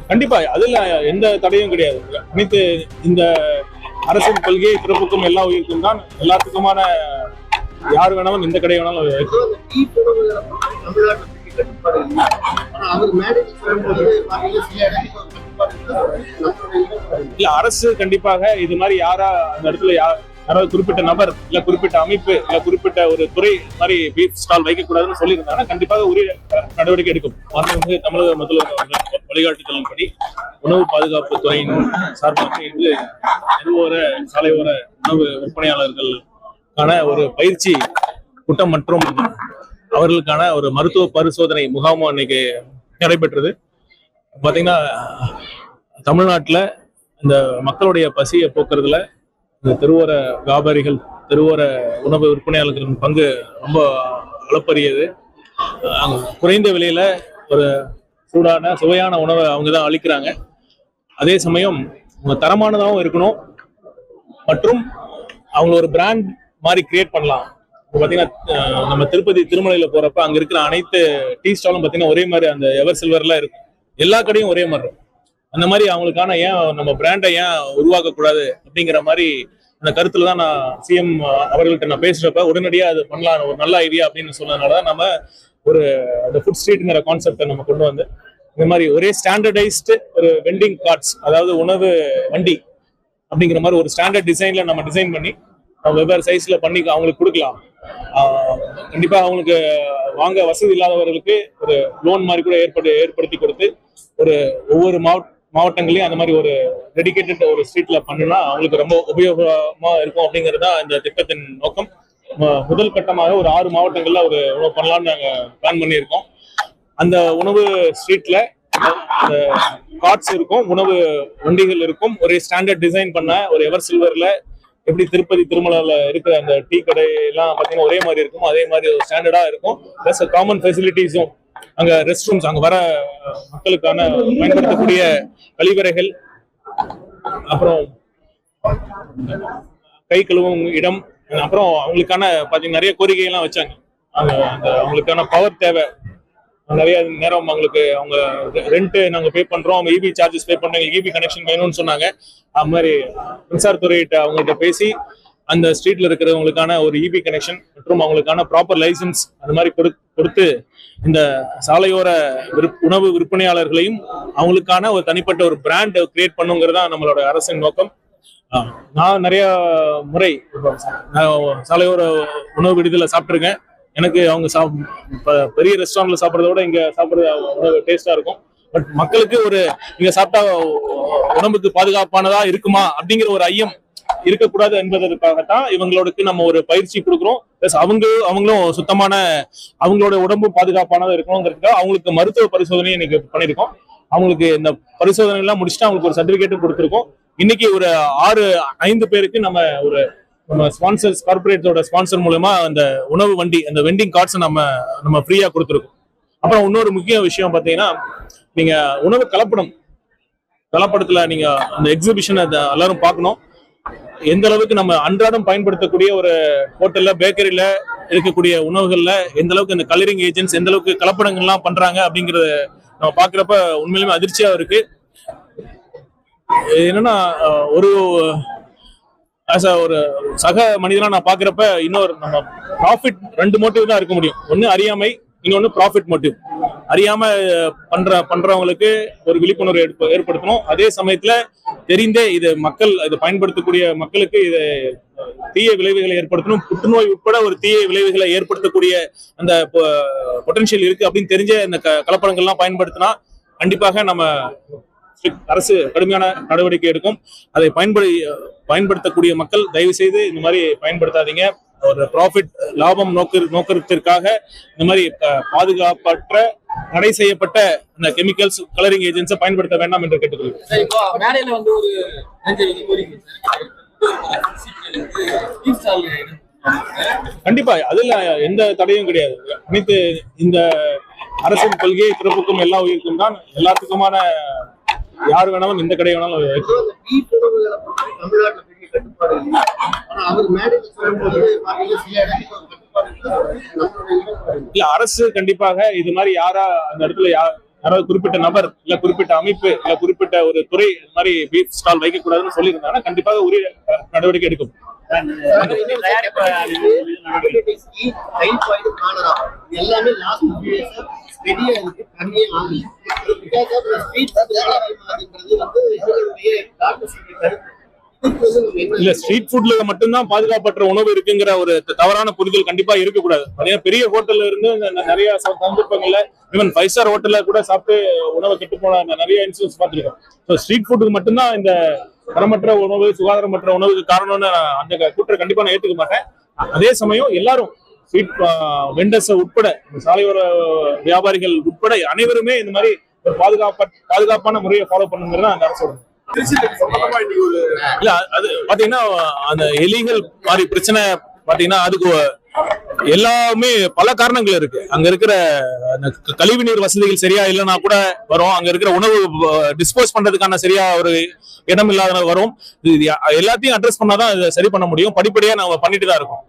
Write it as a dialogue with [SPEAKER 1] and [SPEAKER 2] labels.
[SPEAKER 1] கண்டிப்பா அதுல எந்த தடையும் கிடையாது. அனைத்து இந்த அரசின் கொள்கை பிறப்புக்கும் எல்லா உயிருக்கும் தான் எல்லாத்துக்குமான யார் வேணாலும் எந்த கடை வேணாலும் இல்ல அரசு கண்டிப்பாக இது மாதிரி யாரா அந்த இடத்துல யாராவது குறிப்பிட்ட நபர் இல்ல குறிப்பிட்ட அமைப்பு இல்ல குறிப்பிட்ட ஒரு துறை மாதிரி பீஃப் ஸ்டால் வைக்கக்கூடாதுன்னு சொல்லியிருந்தாங்கன்னா கண்டிப்பாக உரிய நடவடிக்கை எடுக்கும். தமிழக முதல்வர் வழிகாட்டுதலின்படி உணவு பாதுகாப்பு துறையின் சார்பாக இன்று தெருவோர சாலையோர உணவு விற்பனையாளர்களுக்கான ஒரு பயிற்சி கூட்டம் மற்றும் அவர்களுக்கான ஒரு மருத்துவ பரிசோதனை முகாமும் அன்னைக்கு நடைபெற்றது. பாத்தீங்கன்னா தமிழ்நாட்டுல இந்த மக்களுடைய பசியை போக்குறதுல இந்த தெருவோர வியாபாரிகள் தெருவோர உணவு விற்பனையாளர்களின் பங்கு ரொம்ப அளப்பரியது. குறைந்த விலையில ஒரு சூடான சுவையான உணவை அவங்க தான் அளிக்கிறாங்க. அதே சமயம் தரமானதாகவும் இருக்கணும் மற்றும் அவங்க ஒரு பிராண்ட் மாதிரி கிரியேட் பண்ணலாம். பாத்தீங்கன்னா நம்ம திருப்பதி திருமலையில போறப்ப அங்க இருக்கிற அனைத்து டீ ஸ்டாலும் பாத்தீங்கன்னா ஒரே மாதிரி அந்த எவர் சில்வர்ல இருக்கும். எல்லா கடையும் ஒரே மாதிரி இருக்கும். அந்த மாதிரி அவங்களுக்கான ஏன் நம்ம பிராண்டை ஏன் உருவாக்க கூடாது அப்படிங்கிற மாதிரி அந்த கருத்துல தான் நான் சிஎம் அவர்கள்ட்ட நான் பேசுறப்ப உடனடியா அது பண்ணலாம் ஒரு நல்ல ஐடியா அப்படின்னு சொன்னதுனாலதான் நம்ம ஒரு அந்த ஃபுட் ஸ்ட்ரீட்ங்கிற கான்செப்டை நம்ம கொண்டு வந்து இந்த மாதிரி ஒரே ஸ்டாண்டர்டைஸ்டு ஒரு வெண்டிங் கார்ட்ஸ், அதாவது உணவு வண்டி அப்படிங்கிற மாதிரி ஒரு ஸ்டாண்டர்ட் டிசைன்ல நம்ம டிசைன் பண்ணி வெவ்வேறு சைஸ்ல பண்ணி அவங்களுக்கு கொடுக்கலாம். கண்டிப்பா அவங்களுக்கு வாங்க வசதி இல்லாதவர்களுக்கு ஒரு லோன் மாதிரி கூட ஏற்படுத்தி கொடுத்து ஒரு ஒவ்வொரு மாவட்டங்களையும் அந்த மாதிரி ஒரு டெடிகேட்டட் ஒரு ஸ்ட்ரீட்ல பண்ணுனா அவங்களுக்கு ரொம்ப உபயோகமா இருக்கும் அப்படிங்கிறது தான் இந்த திட்டத்தின் நோக்கம். முதல் கட்டமாக ஒரு 6 மாவட்டங்கள்ல ஒரு உணவு பண்ணலாம்னு நாங்க பிளான் பண்ணியிருக்கோம். அந்த உணவு ஸ்ட்ரீட்ல கார்ட்ஸ் இருக்கும், உணவு வண்டிகள் இருக்கும், ஒரே ஸ்டாண்டர்ட் டிசைன் பண்ண ஒரு எவர் சில்வர்ல எப்படி திருப்பதி திருமலையில இருக்கிற அந்த டீ கடை எல்லாம் பாத்தீங்கன்னா ஒரே மாதிரி இருக்கும், அதே மாதிரி ஒரு ஸ்டாண்டர்டா இருக்கும். பிளஸ் காமன் ஃபெசிலிட்டிஸும் அங்க ரெஸ்ட் ரூம்ஸ், அங்க வர மக்களுக்கான பயன்படுத்தக்கூடிய கழிவறைகள், அப்புறம் கை கழுவும் இடம், அப்புறம் அவங்களுக்கான பாத்தீங்கன்னா நிறைய கோரிக்கை எல்லாம் வச்சாங்க. அவங்களுக்கான பவர் தேவை, நிறைய நேரம் அவங்களுக்கு அவங்க ரெண்ட் நாங்க பே பண்றோம், அவங்க இபி சார்ஜஸ் பே பண்றோம், இபி கனெக்ஷன் வேணும்னு சொன்னாங்க. அது மாதிரி மின்சாரத்துறையிட்ட அவங்கள்ட்ட பேசி அந்த ஸ்ட்ரீட்ல இருக்கிறவங்களுக்கான ஒரு இபி கனெக்ஷன் மற்றும் அவங்களுக்கான ப்ராப்பர் லைசன்ஸ் அந்த மாதிரி கொடுத்து இந்த சாலையோர உணவு விற்பனையாளர்களையும் அவங்களுக்கான ஒரு தனிப்பட்ட ஒரு பிராண்ட் கிரியேட் பண்ணுங்கிறதா நம்மளோட அரசின் நோக்கம். நான் நிறைய முறை சாலையோர உணவு விடுதலை சாப்பிட்டுருக்கேன். எனக்கு அவங்க பெரிய ரெஸ்டாரண்ட்ல சாப்பிட்றத விட இங்க சாப்பிட்றது உணவு டேஸ்டா இருக்கும். பட் மக்களுக்கு ஒரு இங்க சாப்பிட்டா உடம்புக்கு பாதுகாப்பானதா இருக்குமா அப்படிங்கிற ஒரு ஐயம் இருக்கக்கூடாது என்பதற்காகத்தான் இவங்களுக்கு நம்ம ஒரு பயிற்சி கொடுக்குறோம். பிளஸ் அவங்களும் சுத்தமான அவங்களோட உடம்பும் பாதுகாப்பானதா இருக்கணுங்கிறதுக்காக அவங்களுக்கு மருத்துவ பரிசோதனையை இன்னைக்கு பண்ணியிருக்கோம். அவங்களுக்கு இந்த பரிசோதனை எல்லாம் முடிச்சுட்டு அவங்களுக்கு ஒரு சர்டிபிகேட்டும் கொடுத்துருக்கோம். இன்னைக்கு ஒரு 5 பேருக்கு நம்ம ஸ்பான்சர்ஸ் கார்பரேட்டோட ஸ்பான்சர் மூலமா அந்த உணவு வண்டி அந்த வெண்டிங் கார்ட்ஸ் நம்ம ஃப்ரீயா கொடுத்துருக்கோம். அப்புறம் இன்னொரு முக்கிய விஷயம் பாத்தீங்கன்னா, நீங்க உணவு கலப்படத்துல நீங்க அந்த எக்ஸிபிஷன் எல்லாரும் பார்க்கணும். எந்த அளவுக்கு நம்ம அன்றாடம் பயன்படுத்தக்கூடிய ஒரு ஹோட்டல்ல பேக்கரியில இருக்கக்கூடிய உணவுகள்ல எந்த அளவுக்கு அந்த கலரிங் ஏஜென்ட்ஸ் எந்த அளவுக்கு கலப்படங்கள்லாம் பண்றாங்க அப்படிங்கறத நம்ம பாக்குறப்ப உண்மையிலுமே அதிர்ச்சியா இருக்கு. என்னன்னா ஒரு சக மனிதனா நான் பாக்குறப்ப இன்னொரு நம்ம ப்ராஃபிட் 2 மோட்டிவ் தான் இருக்க முடியும். ஒன்னு அறியாமை, இன்னொன்னு ப்ராஃபிட் மோட்டிவ். அறியாம பண்றவங்களுக்கு ஒரு விழிப்புணர்வு ஏற்படுத்தணும். அதே சமயத்துல தெரிந்தே இது பயன்படுத்தக்கூடிய மக்களுக்கு இது தீய விளைவுகளை ஏற்படுத்தணும். புற்றுநோய் உட்பட ஒரு தீய விளைவுகளை ஏற்படுத்தக்கூடிய அந்த பொட்டன்ஷியல் இருக்கு அப்படின்னு தெரிஞ்ச இந்த கலப்படங்கள்லாம் பயன்படுத்தினா கண்டிப்பாக நம்ம அரசு கடுமையான நடவடிக்கை எடுக்கும். அதை பயன்படுத்தக்கூடிய மக்கள் தயவு செய்து இந்த மாதிரி பயன்படுத்தாதீங்க. ஒரு ப்ராஃபிட் லாபம் நோக்கத்திற்காக இந்த மாதிரி பாதுகாப்பற்ற தடை செய்யப்பட்ட அந்த கெமிக்கல்ஸ் கலரிங் ஏஜென்ட்ஸை பயன்படுத்த வேண்டாம் என்று கேட்டுக்கொள்கிறேன். கண்டிப்பா அதுல எந்த தடையும் கிடையாது. அனைத்து இந்த அரசின் கொள்கை பிறப்புக்கும் எல்லா உயிருக்கும் தான் எல்லாத்துக்குமான யார் வேணாலும் எந்த கடை வேணாலும் இல்ல அரசு கண்டிப்பாக இது மாதிரி யாரா அந்த இடத்துல யாராவது குறிப்பிட்ட நபர் இல்ல குறிப்பிட்ட அமைப்பு இல்ல குறிப்பிட்ட ஒரு துறை இந்த மாதிரி பீஃப் ஸ்டால் வைக்கக்கூடாதுன்னு சொல்லியிருந்தாங்கன்னா கண்டிப்பாக உரிய நடவடிக்கை எடுக்கும்.
[SPEAKER 2] எல்லாமே லாஸ்ட் பெரிய இருக்கு கம்மியே ஆகல. பிகாஸ் ஆஃப் ஸ்ட்ரீட்
[SPEAKER 1] இல்ல ஸ்ட்ரீட் ஃபுட்ல மட்டும்தான் பாதுகாப்பற்ற உணவு இருக்குங்கிற ஒரு தவறான புரிதல் கண்டிப்பா இருக்கக்கூடாது. பாத்தீங்கன்னா பெரிய ஹோட்டல்ல இருந்து நிறைய சந்தர்ப்பங்கள்ல ஈவன் 5 ஸ்டார் ஹோட்டல்ல கூட சாப்பிட்டு உணவை கெட்டு போன நிறைய இன்சிடென்ட்ஸ் பார்த்துருக்கோம். ஸோ ஸ்ட்ரீட் ஃபுட்டுக்கு மட்டும்தான் இந்த தரமற்ற உணவு சுகாதாரமற்ற உணவுக்கு காரணம்னு அந்த கூற்றை கண்டிப்பா நான் ஏற்றுக்க மாட்டேன். அதே சமயம் எல்லாரும் ஸ்ட்ரீட் வெண்டர்ஸ் உட்பட சாலையோர வியாபாரிகள் உட்பட அனைவருமே இந்த மாதிரி ஒரு பாதுகாப்பான முறையை ஃபாலோ பண்ணுங்கிறத அந்த அரசோட இல்ல. அது பாத்தீங்கன்னா அந்த எலிகள் மாதிரி பிரச்சனை பாத்தீங்கன்னா அதுக்கு எல்லாமே பல காரணங்கள் இருக்கு. அங்க இருக்கிற கழிவுநீர் வசதிகள் சரியா இல்லைன்னா கூட வரும். அங்க இருக்கிற உணவு டிஸ்போஸ் பண்றதுக்கான சரியா ஒரு இடம் இல்லாத வரும். எல்லாத்தையும் அட்ரஸ் பண்ணாதான் சரி பண்ண முடியும். படிப்படியா நம்ம பண்ணிட்டு தான் இருக்கோம்.